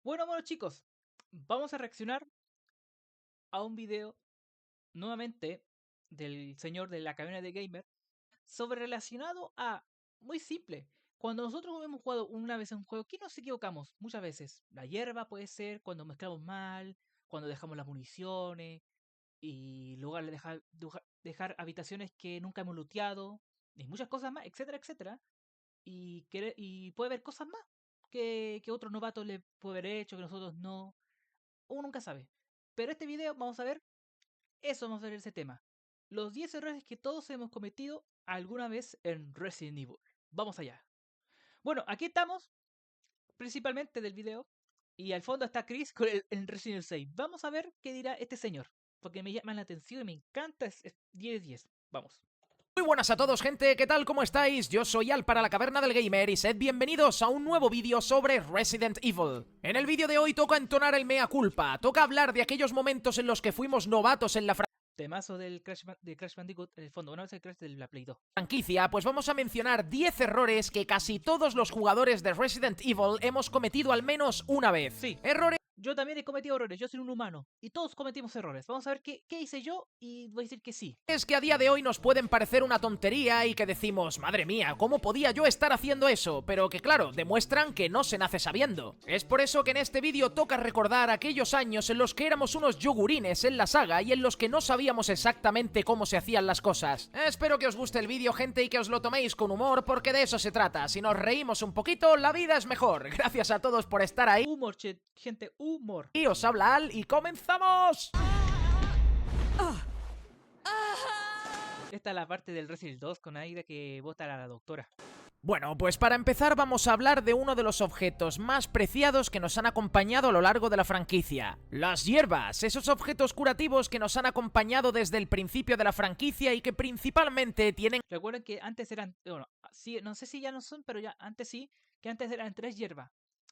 Bueno chicos, vamos a reaccionar a un video nuevamente del señor de la cabina de gamer sobre relacionado a muy simple. Cuando nosotros hemos jugado una vez en un juego, ¿qué nos equivocamos? Muchas veces. La hierba puede ser cuando mezclamos mal, cuando dejamos las municiones y luego dejar habitaciones que nunca hemos looteado y muchas cosas más, etcétera, etcétera. Y puede haber cosas más que otros novatos le puede haber hecho, que nosotros no. Uno nunca sabe. Pero este video vamos a ver eso, vamos a ver ese tema. Los 10 errores que todos hemos cometido alguna vez en Resident Evil. Vamos allá. Bueno, aquí estamos, principalmente del video. Y al fondo está Chris con el Resident Evil 6. Vamos a ver qué dirá este señor. Porque me llama la atención y me encanta. Es 10 de 10. Vamos. Muy buenas a todos, gente, ¿qué tal? ¿Cómo estáis? Yo soy Al para la Caverna del Gamer y sed bienvenidos a un nuevo vídeo sobre Resident Evil. En el vídeo de hoy toca entonar el mea culpa, toca hablar de aquellos momentos en los que fuimos novatos en la Temazo del Crash Bandicoot en el fondo. Bueno, es el Crash de la Play 2. franquicia, pues vamos a mencionar 10 errores que casi todos los jugadores de Resident Evil hemos cometido al menos una vez. Sí. Errores Yo también he cometido errores, yo soy un humano. Y todos cometimos errores. Vamos a ver qué hice yo y voy a decir que sí. es que a día de hoy nos pueden parecer una tontería y que decimos, madre mía, ¿cómo podía yo estar haciendo eso? Pero que claro, demuestran que no se nace sabiendo. Es por eso que en este vídeo toca recordar aquellos años en los que éramos unos yogurines en la saga y en los que no sabíamos exactamente cómo se hacían las cosas. Espero que os guste el vídeo, gente, y que os lo toméis con humor, porque de eso se trata. Si nos reímos un poquito, la vida es mejor. Gracias a todos por estar ahí. Humor, gente, humor. Y os habla Al y ¡comenzamos! Esta es la parte del Resident 2 con Aida que vota a la doctora. Bueno, pues para empezar vamos a hablar de uno de los objetos más preciados que nos han acompañado a lo largo de la franquicia. Las hierbas, esos objetos curativos que nos han acompañado desde el principio de la franquicia y que principalmente tienen... Recuerden que antes eran, bueno, sí, no sé si ya no son, pero ya antes sí, que antes eran 3 hierbas.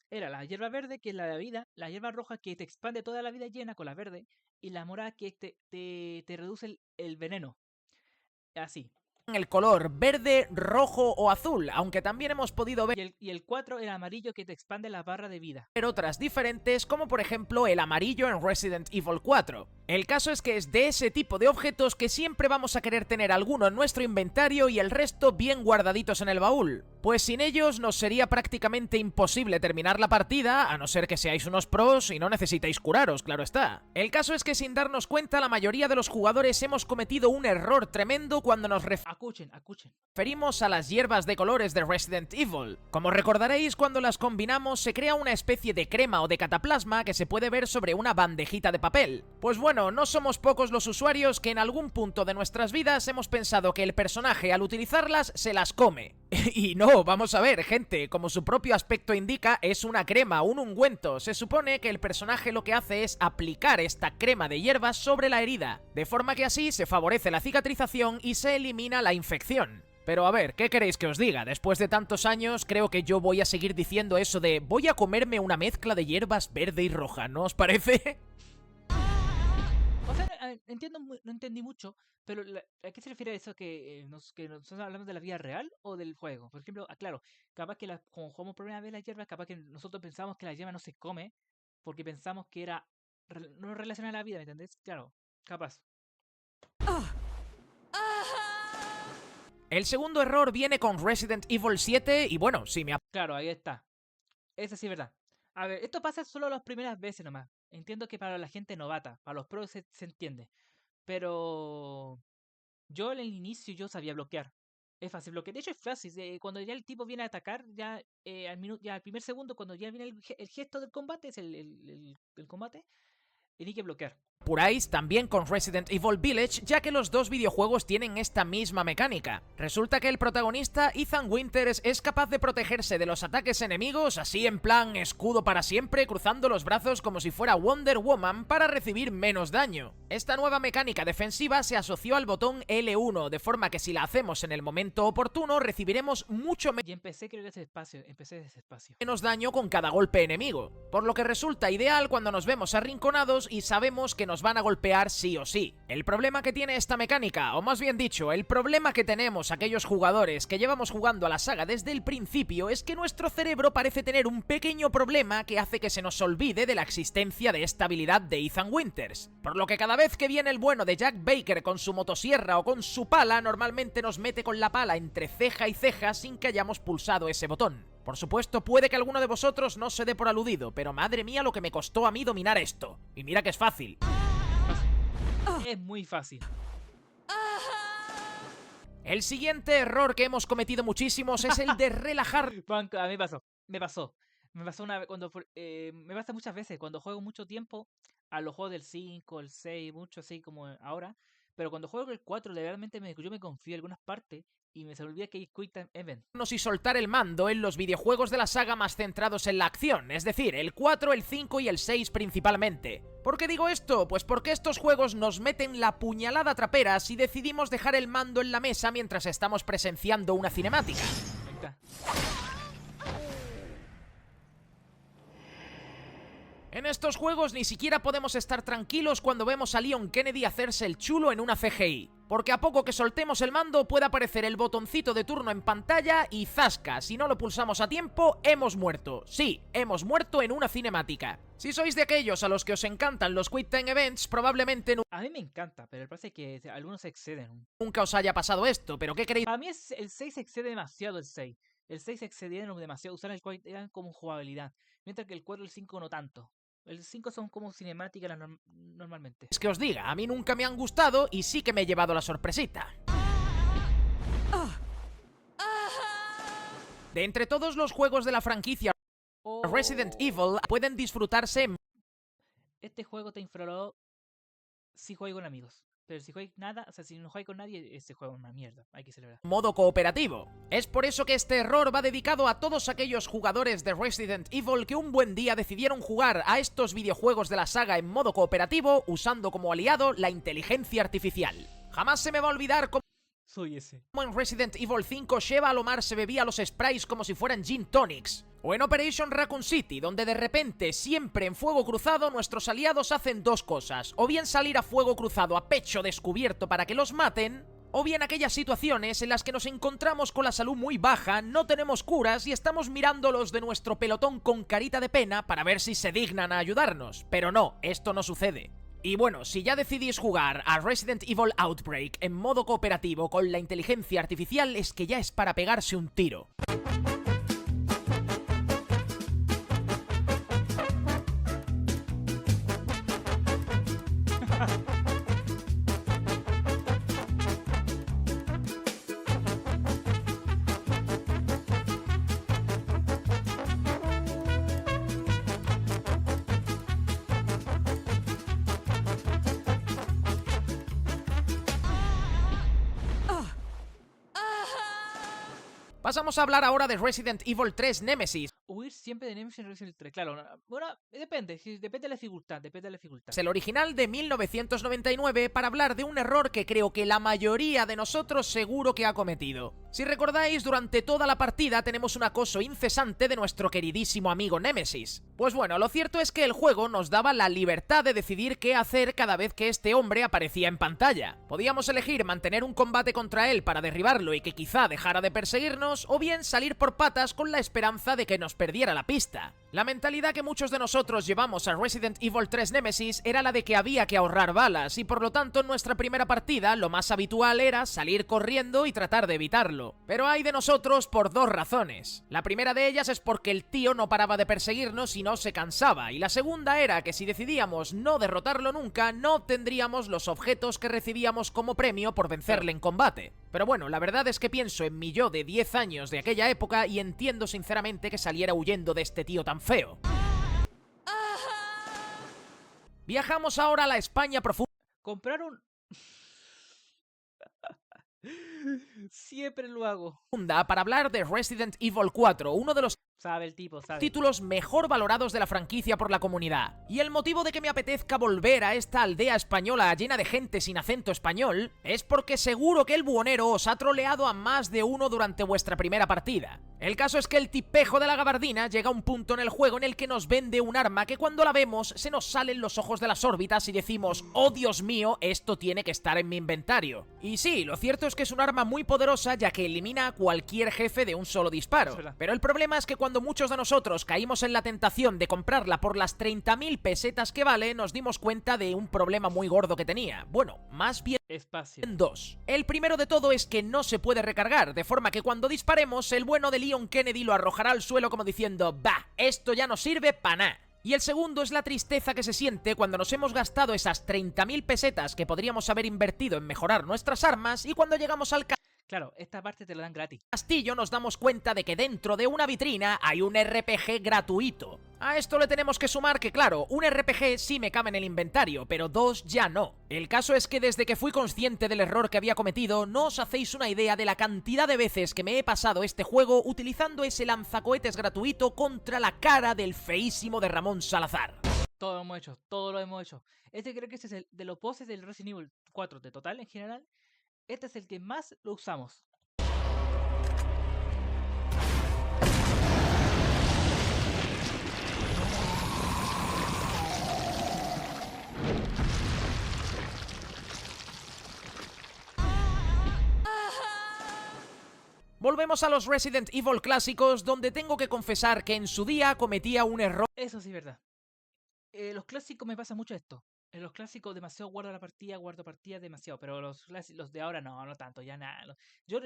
Era la hierba verde, que es la de vida, la hierba roja que te expande toda la vida llena con la verde, y la morada que te reduce el veneno. Así. el color verde, rojo o azul, aunque también hemos podido ver Y el 4 el amarillo que te expande la barra de vida. otras diferentes, como por ejemplo el amarillo en Resident Evil 4. El caso es que es de ese tipo de objetos que siempre vamos a querer tener alguno en nuestro inventario y el resto bien guardaditos en el baúl, pues sin ellos nos sería prácticamente imposible terminar la partida, a no ser que seáis unos pros y no necesitéis curaros, claro está. El caso es que sin darnos cuenta la mayoría de los jugadores hemos cometido un error tremendo cuando nos Escuchen. referimos a las hierbas de colores de Resident Evil. Como recordaréis, cuando las combinamos se crea una especie de crema o de cataplasma que se puede ver sobre una bandejita de papel. Pues bueno, no somos pocos los usuarios que en algún punto de nuestras vidas hemos pensado que el personaje al utilizarlas se las come. Y no, vamos a ver, gente, como su propio aspecto indica, es una crema, un ungüento. Se supone que el personaje lo que hace es aplicar esta crema de hierbas sobre la herida, de forma que así se favorece la cicatrización y se elimina la infección. Pero a ver, ¿qué queréis que os diga? Después de tantos años, creo que yo voy a seguir diciendo eso de voy a comerme una mezcla de hierbas verde y roja, ¿no os parece? O sea, no entendí mucho, pero ¿a qué se refiere eso que nosotros hablamos de la vida real o del juego? Por ejemplo, claro, capaz que como jugamos por primera vez la hierba, capaz que nosotros pensamos que la hierba no se come porque pensamos que era no relacionada a la vida, ¿me entendés? Claro, capaz. El segundo error viene con Resident Evil 7 y bueno, si me Claro, ahí está. Esa sí es verdad. A ver, esto pasa solo las primeras veces nomás. Entiendo que para la gente novata, para los pros se entiende. Pero yo en el inicio yo sabía bloquear. Es fácil bloquear. De hecho es fácil. Cuando ya el tipo viene a atacar, ya al minuto, ya al primer segundo, cuando ya viene el gesto del combate, es el combate, tiene que bloquear. apuráis, también con Resident Evil Village, ya que los dos videojuegos tienen esta misma mecánica. Resulta que el protagonista, Ethan Winters, es capaz de protegerse de los ataques enemigos, así en plan escudo para siempre, cruzando los brazos como si fuera Wonder Woman para recibir menos daño. Esta nueva mecánica defensiva se asoció al botón L1, de forma que si la hacemos en el momento oportuno, recibiremos mucho Y empecé creo que ese espacio, empecé ese espacio. menos daño con cada golpe enemigo. por lo que resulta ideal cuando nos vemos arrinconados y sabemos que nos van a golpear sí o sí. El problema que tiene esta mecánica, o más bien dicho, el problema que tenemos aquellos jugadores que llevamos jugando a la saga desde el principio es que nuestro cerebro parece tener un pequeño problema que hace que se nos olvide de la existencia de esta habilidad de Ethan Winters, por lo que cada vez que viene el bueno de Jack Baker con su motosierra o con su pala, normalmente nos mete con la pala entre ceja y ceja sin que hayamos pulsado ese botón. Por supuesto, puede que alguno de vosotros no se dé por aludido, pero madre mía lo que me costó a mí dominar esto. Y mira que es fácil. Es muy fácil. El siguiente error que hemos cometido muchísimos es el de relajar. Banco, a mí me pasó. Me pasó una vez me pasa muchas veces cuando juego mucho tiempo a los juegos del 5, el 6, mucho así como ahora. Pero cuando juego el 4, realmente yo me confío en algunas partes y me se me olvida que hay Quick Time Event. Y soltar el mando en los videojuegos de la saga más centrados en la acción, es decir, el 4, el 5 y el 6 principalmente. ¿Por qué digo esto? Pues porque estos juegos nos meten la puñalada trapera si decidimos dejar el mando en la mesa mientras estamos presenciando una cinemática. Ahí está. En estos juegos ni siquiera podemos estar tranquilos cuando vemos a Leon Kennedy hacerse el chulo en una CGI, porque a poco que soltemos el mando puede aparecer el botoncito de turno en pantalla y ¡zasca! Si no lo pulsamos a tiempo, hemos muerto. Sí, hemos muerto en una cinemática. Si sois de aquellos a los que os encantan los Quick Time Events, probablemente A mí me encanta, pero parece que algunos se exceden. nunca os haya pasado esto, pero ¿qué queréis? Para mí el 6 se excede demasiado el 6. El 6 se excedieron demasiado, usar el Quick Time como jugabilidad, mientras que el 4 y el 5 no tanto. El 5 son como cinemáticas normalmente. Es que os diga, a mí nunca me han gustado y sí que me he llevado la sorpresita. De entre todos los juegos de la franquicia Resident Evil pueden disfrutarse en Este juego te infravaloró si juegas con amigos. Pero si juegas nada, o sea, si no juegas con nadie, este juego es una mierda. Hay que celebrar. modo cooperativo. Es por eso que este error va dedicado a todos aquellos jugadores de Resident Evil que un buen día decidieron jugar a estos videojuegos de la saga en modo cooperativo usando como aliado la inteligencia artificial. Jamás se me va a olvidar cómo Soy ese. en Resident Evil 5 Sheva Alomar se bebía los sprays como si fueran gin tonics. O en Operation Raccoon City, donde de repente, siempre en fuego cruzado, nuestros aliados hacen dos cosas. O bien salir a fuego cruzado a pecho descubierto para que los maten, o bien aquellas situaciones en las que nos encontramos con la salud muy baja, no tenemos curas y estamos mirándolos de nuestro pelotón con carita de pena para ver si se dignan a ayudarnos. Pero no, esto no sucede. Y bueno, si ya decidís jugar a Resident Evil Outbreak en modo cooperativo con la inteligencia artificial, es que ya es para pegarse un tiro. Pasamos a hablar ahora de Resident Evil 3 Nemesis. Huir siempre de Nemesis en Resident Evil 3. Claro, bueno, depende de la dificultad, depende de la dificultad. Es el original de 1999 para hablar de un error que creo que la mayoría de nosotros seguro que ha cometido. Si recordáis, durante toda la partida tenemos un acoso incesante de nuestro queridísimo amigo Nemesis. Pues bueno, lo cierto es que el juego nos daba la libertad de decidir qué hacer cada vez que este hombre aparecía en pantalla. Podíamos elegir mantener un combate contra él para derribarlo y que quizá dejara de perseguirnos, o bien salir por patas con la esperanza de que nos perdiera la pista. La mentalidad que muchos de nosotros llevamos a Resident Evil 3 Nemesis era la de que había que ahorrar balas y por lo tanto en nuestra primera partida lo más habitual era salir corriendo y tratar de evitarlo. Pero hay de nosotros por dos razones. La primera de ellas es porque el tío no paraba de perseguirnos y no se cansaba, y la segunda era que si decidíamos no derrotarlo nunca, no obtendríamos los objetos que recibíamos como premio por vencerle en combate. Pero bueno, la verdad es que pienso en mi yo de 10 años de aquella época y entiendo sinceramente que saliera huyendo de este tío tan feo. Viajamos ahora a la España profunda. Compraron... Siempre lo hago. Para hablar de Resident Evil 4, uno de los Sabe el tipo, sabe. Títulos mejor valorados de la franquicia por la comunidad. Y el motivo de que me apetezca volver a esta aldea española llena de gente sin acento español es porque seguro que el buhonero os ha troleado a más de uno durante vuestra primera partida. El caso es que el tipejo de la gabardina llega a un punto en el juego en el que nos vende un arma que cuando la vemos se nos salen los ojos de las órbitas y decimos: oh Dios mío, esto tiene que estar en mi inventario. Y sí, lo cierto es que es un arma muy poderosa ya que elimina a cualquier jefe de un solo disparo. Pero el problema es que cuando muchos de nosotros caímos en la tentación de comprarla por las 30.000 pesetas que vale, nos dimos cuenta de un problema muy gordo que tenía. Bueno, más bien espacio. Dos. El primero de todo es que no se puede recargar, de forma que cuando disparemos, el bueno de Leon Kennedy lo arrojará al suelo como diciendo: bah, esto ya no sirve para nada. Y el segundo es la tristeza que se siente cuando nos hemos gastado esas 30.000 pesetas que podríamos haber invertido en mejorar nuestras armas y cuando llegamos al Claro, esta parte te la dan gratis. castillo nos damos cuenta de que dentro de una vitrina hay un RPG gratuito. A esto le tenemos que sumar que, claro, un RPG sí me cabe en el inventario, pero dos ya no. El caso es que desde que fui consciente del error que había cometido, no os hacéis una idea de la cantidad de veces que me he pasado este juego utilizando ese lanzacohetes gratuito contra la cara del feísimo de Ramón Salazar. Todo lo hemos hecho, todo lo hemos hecho. Este creo que este es el de los bosses del Resident Evil 4 de total en general. Este es el que más lo usamos. Volvemos a los Resident Evil clásicos, donde tengo que confesar que en su día cometía un error. Eso sí es verdad. Los clásicos me pasa mucho esto. En los clásicos demasiado guardo partida demasiado, pero los de ahora no tanto, ya nada. Yo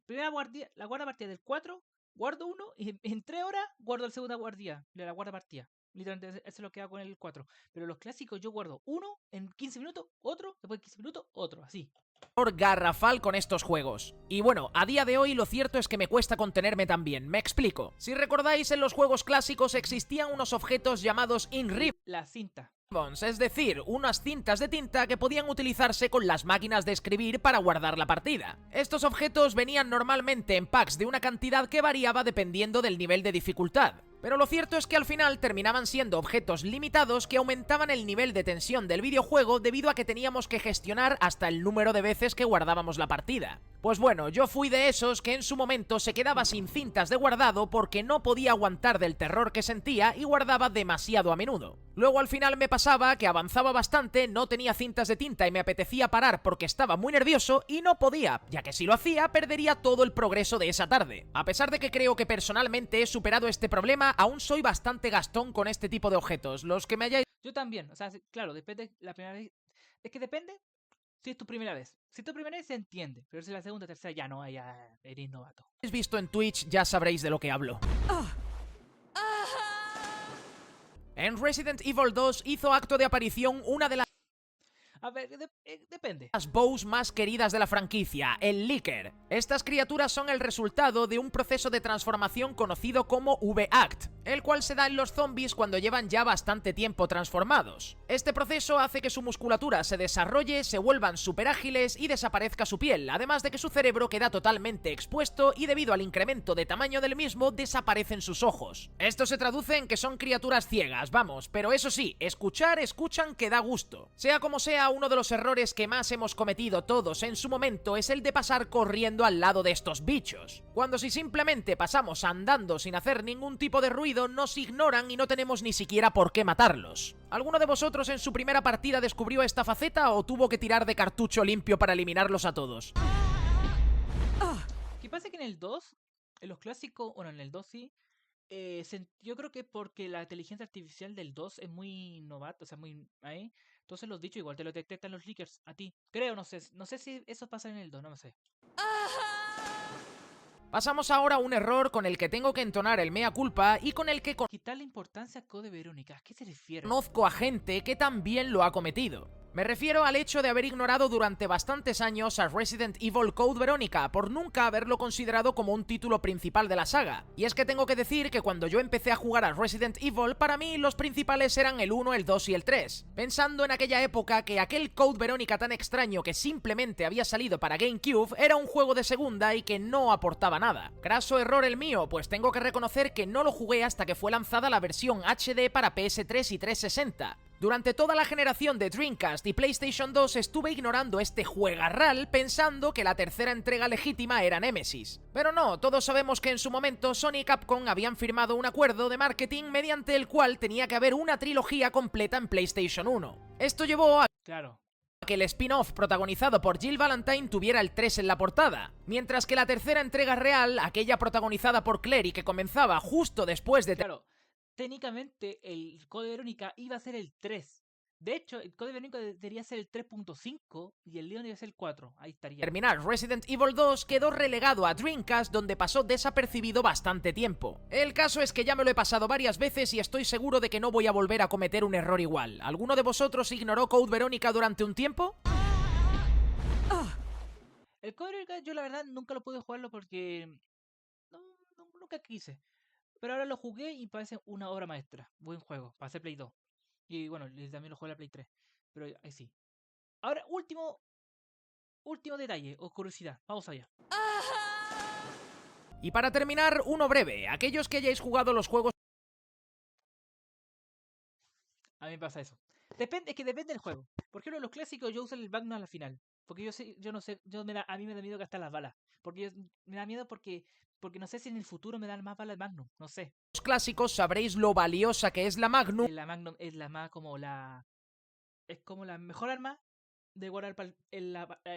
primera guardia, la guarda partida del 4, guardo uno y en 3 horas guardo la segunda guardia de la guarda partida. Literalmente eso es lo que hago con el 4. Pero los clásicos yo guardo uno en 15 minutos, otro, después de 15 minutos, otro, así. Garrafal con estos juegos. Y bueno, a día de hoy lo cierto es que me cuesta contenerme también. Me explico. Si recordáis, en los juegos clásicos existían unos objetos llamados ink ribbons, La cinta. es decir, unas cintas de tinta que podían utilizarse con las máquinas de escribir para guardar la partida. Estos objetos venían normalmente en packs de una cantidad que variaba dependiendo del nivel de dificultad. Pero lo cierto es que al final terminaban siendo objetos limitados que aumentaban el nivel de tensión del videojuego debido a que teníamos que gestionar hasta el número de veces que guardábamos la partida. Pues bueno, yo fui de esos que en su momento se quedaba sin cintas de guardado porque no podía aguantar del terror que sentía y guardaba demasiado a menudo. Luego al final me pasaba que avanzaba bastante, no tenía cintas de tinta y me apetecía parar porque estaba muy nervioso y no podía, ya que si lo hacía perdería todo el progreso de esa tarde. A pesar de que creo que personalmente he superado este problema, aún soy bastante gastón con este tipo de objetos. Los que me hayáis... Yo también, o sea, claro, depende la primera vez. Es que depende si es tu primera vez. Si es tu primera vez se entiende, pero si es la segunda o tercera ya no, ya eres novato. visto en Twitch ya sabréis de lo que hablo. En Resident Evil 2 hizo acto de aparición una de las A ver, depende. las bows más queridas de la franquicia, el Licker. Estas criaturas son el resultado de un proceso de transformación conocido como V-Act, el cual se da en los zombies cuando llevan ya bastante tiempo transformados. Este proceso hace que su musculatura se desarrolle, se vuelvan súper ágiles y desaparezca su piel, además de que su cerebro queda totalmente expuesto y debido al incremento de tamaño del mismo desaparecen sus ojos. Esto se traduce en que son criaturas ciegas, vamos, pero eso sí, escuchan que da gusto. Sea como sea, uno de los errores que más hemos cometido todos en su momento es el de pasar corriendo al lado de estos bichos. Cuando si simplemente pasamos andando sin hacer ningún tipo de ruido, nos ignoran y no tenemos ni siquiera por qué matarlos. ¿Alguno de vosotros en su primera partida descubrió esta faceta o tuvo que tirar de cartucho limpio para eliminarlos a todos? ¿Qué pasa que en el 2, en los clásicos, bueno, en el 2 sí, yo creo que porque la inteligencia artificial del 2 es muy novata, o sea, muy ahí. Entonces los dichos igual te lo detectan los leakers a ti. Creo, no sé si eso pasa en el 2, no me sé. Pasamos ahora a un error con el que tengo que entonar el mea culpa y con el que Quitarle importancia a Code Verónica, ¿a qué se refiere? conozco a gente que también lo ha cometido. Me refiero al hecho de haber ignorado durante bastantes años a Resident Evil Code Verónica por nunca haberlo considerado como un título principal de la saga. Y es que tengo que decir que cuando yo empecé a jugar a Resident Evil, para mí los principales eran el 1, el 2 y el 3. Pensando en aquella época que aquel Code Verónica tan extraño que simplemente había salido para GameCube era un juego de segunda y que no aportaba pasaba nada. Craso error el mío, pues tengo que reconocer que no lo jugué hasta que fue lanzada la versión HD para PS3 y 360. Durante toda la generación de Dreamcast y PlayStation 2 estuve ignorando este juegarral pensando que la tercera entrega legítima era Nemesis. Pero no, todos sabemos que en su momento Sony y Capcom habían firmado un acuerdo de marketing mediante el cual tenía que haber una trilogía completa en PlayStation 1. Esto llevó a Claro. que el spin-off protagonizado por Jill Valentine tuviera el 3 en la portada, mientras que la tercera entrega real, aquella protagonizada por Claire y que comenzaba justo después de Claro, técnicamente el Code Verónica iba a ser el 3. De hecho, el Code Verónica debería ser el 3.5 y el Leon iba a ser el 4. Ahí estaría. terminar Resident Evil 2 quedó relegado a Dreamcast, donde pasó desapercibido bastante tiempo. El caso es que ya me lo he pasado varias veces y estoy seguro de que no voy a volver a cometer un error igual. ¿Alguno de vosotros ignoró Code Verónica durante un tiempo? El Code Verónica yo la verdad nunca lo pude jugarlo porque nunca quise. Pero ahora lo jugué y parece una obra maestra. Buen juego, para hacer Play 2. Y bueno, también lo jugué en la Play 3. Pero ahí sí. Ahora, último detalle o curiosidad. Vamos allá. Y para terminar, uno breve. Aquellos que hayáis jugado los juegos A mí me pasa eso. Es que depende del juego. Por ejemplo, los clásicos yo uso el Magnum a la final. Porque yo no sé, a mí me da miedo gastar las balas. Me da miedo porque no sé si en el futuro me dan más balas el Magnum. No sé. clásicos sabréis lo valiosa que es la Magnum La Magnum es la más como es como la mejor arma de guardar para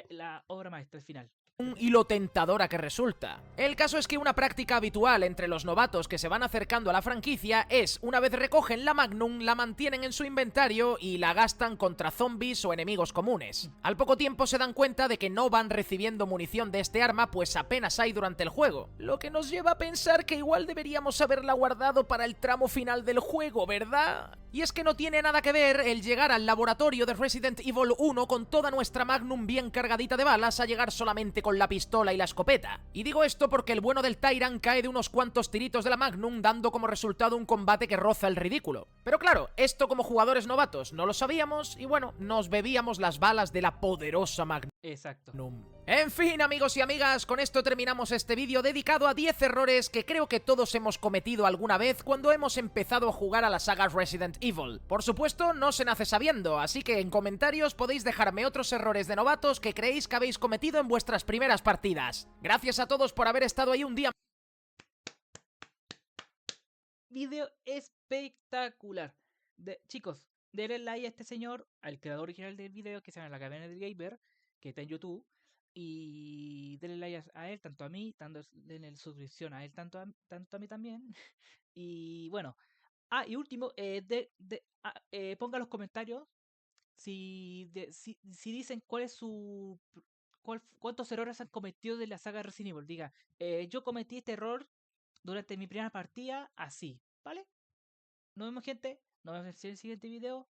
la obra maestra al final. y lo tentadora que resulta. El caso es que una práctica habitual entre los novatos que se van acercando a la franquicia es, una vez recogen la Magnum, la mantienen en su inventario y la gastan contra zombies o enemigos comunes. Al poco tiempo se dan cuenta de que no van recibiendo munición de este arma, pues apenas hay durante el juego, lo que nos lleva a pensar que igual deberíamos haberla guardado para el tramo final del juego, ¿verdad? Y es que no tiene nada que ver el llegar al laboratorio de Resident Evil 1 con toda nuestra Magnum bien cargadita de balas a llegar solamente con la pistola y la escopeta. Y digo esto porque el bueno del Tyrant cae de unos cuantos tiritos de la Magnum, dando como resultado un combate que roza el ridículo. Pero claro, esto como jugadores novatos no lo sabíamos y bueno, nos bebíamos las balas de la poderosa Magnum. Exacto. En fin, amigos y amigas, con esto terminamos este vídeo dedicado a 10 errores que creo que todos hemos cometido alguna vez cuando hemos empezado a jugar a la saga Resident Evil. Por supuesto, no se nace sabiendo, así que en comentarios podéis dejarme otros errores de novatos que creéis que habéis cometido en vuestras primeras partidas. Gracias a todos por haber estado ahí un día. Video espectacular. Chicos, denle like a este señor, al creador original del video, que se llama La Cadena del Gamer, que está en YouTube. Y denle like a él, tanto a mí, denle suscripción a él, tanto a mí también. Y bueno. Y último, ponga en los comentarios si dicen cuál es cuántos errores han cometido de la saga Resident Evil. Diga, yo cometí este error durante mi primera partida, así, ¿vale? Nos vemos, gente. Nos vemos en el siguiente video.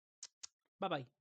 Bye bye.